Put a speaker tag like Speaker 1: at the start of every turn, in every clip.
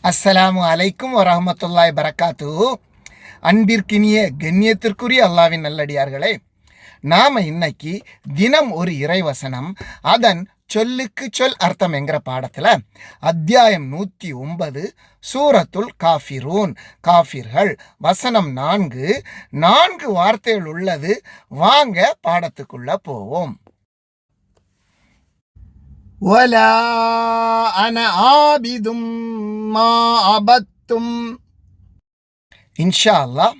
Speaker 1: அஸ்ஸலாமு அலைக்கும் வரஹ்மத்துல்லாஹி பரக்காத்துஹு. அன்பிற்கினிய கண்ணியத்திற்குரிய அல்லாவின் நல்லடியார்களே, நாம் இன்னைக்கு தினம் ஒரு இறைவசனம், அதன் சொல்லுக்கு சொல் அர்த்தம் என்கிற பாடத்தில் அத்தியாயம் 109 சூரத்துல் காஃபிரூன், காஃபிர்கள், வசனம் 4 வார்த்தைகள் உள்ளது. வாங்க பாடத்துக்குள்ள போவோம். வலா அன ஆபிதும் மா அபத்தும். இன்ஷா அல்லாஹ்,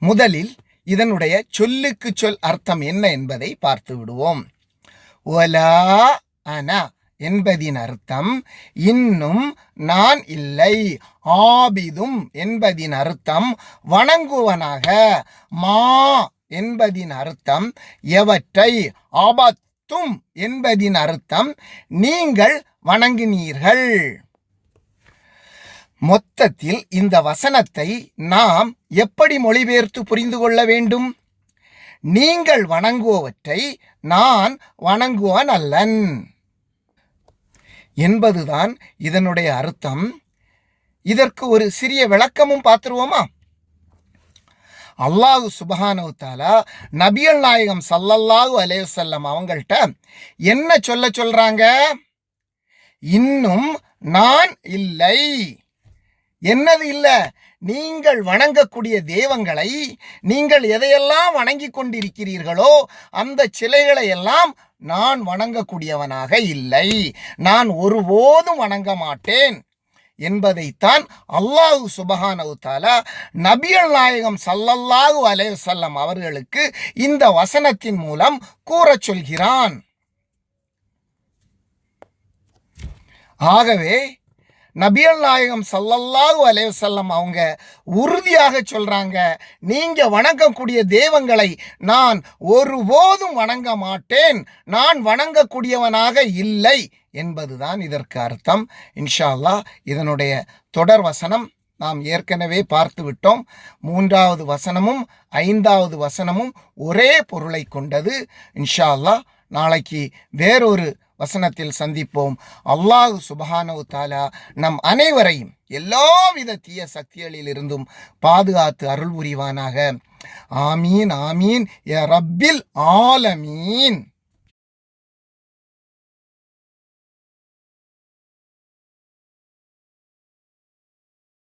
Speaker 1: முதலில் இதனுடைய சொல்லுக்கு சொல் அர்த்தம் என்ன என்பதை பார்த்து விடுவோம். வலா அன என்பதின் அர்த்தம் இன்னும் நான் இல்லை. ஆபிதும் என்பதின் அர்த்தம் வணங்குவனாக. மா என்பதின் அர்த்தம் எவற்றை. ஆபத்தும் என்பதின் அர்த்தம் நீங்கள் வணங்கினீர்கள். மொத்தத்தில் இந்த வசனத்தை நாம் எப்படி மொழிபெயர்த்து புரிந்து கொள்ள வேண்டும்? நீங்கள் வணங்குவவற்றை நான் வணங்குவன் அல்லன் என்பதுதான் இதனுடைய அர்த்தம். இதற்கு ஒரு சிறிய விளக்கமும் பார்த்துருவோமா? அல்லாஹு சுப்ஹானஹு தஆலா நபிகள் நாயகம் ஸல்லல்லாஹு அலைஹி வஸல்லம் அவங்கள்ட்ட என்ன சொல்றாங்க? இன்னும் நான் இல்லை. என்னது இல்லை? நீங்கள் வணங்கக்கூடிய தெய்வங்களை, நீங்கள் எதையெல்லாம் வணங்கி கொண்டிருக்கிறீர்களோ அந்த சிலைகளை எல்லாம் நான் வணங்கக்கூடியவனாக இல்லை, நான் ஒருபோதும் வணங்க மாட்டேன் என்பதைத்தான் அல்லாஹு சுப்ஹானஹு தஆலா நபிகள் நாயகம் ஸல்லல்லாஹு அலைஹி வஸல்லம் அவர்களுக்கு இந்த வசனத்தின் மூலம் கூறச் சொல்கிறான். ஆகவே நபிகள் நாயகம் ஸல்லல்லாஹு அலைஹி வஸல்லம் அவங்க உறுதியாக சொல்றாங்க, நீங்க வணங்கக்கூடிய தெய்வங்களை நான் ஒருபோதும் வணங்க மாட்டேன், நான் வணங்கக்கூடியவனாக இல்லை என்பதுதான் இதற்கு அர்த்தம். இன்ஷா அல்லாஹ், இதனுடைய தொடர் வசனம் நாம் ஏற்கனவே பார்த்து விட்டோம். 3வது வசனமும் 5வது வசனமும் ஒரே பொருளை கொண்டது. இன்ஷா அல்லாஹ், நாளைக்கு வேறொரு வசனத்தில் சந்திப்போம். அல்லாஹ் சுப்ஹானஹு தஆலா நம் அனைவரையும் எல்லாவித தீய சக்திகளில் இருந்தும் பாதுகாத்து அருள் புரிவானாக. ஆமீன் ஆமீன் யா ரப்பில் ஆலமீன்.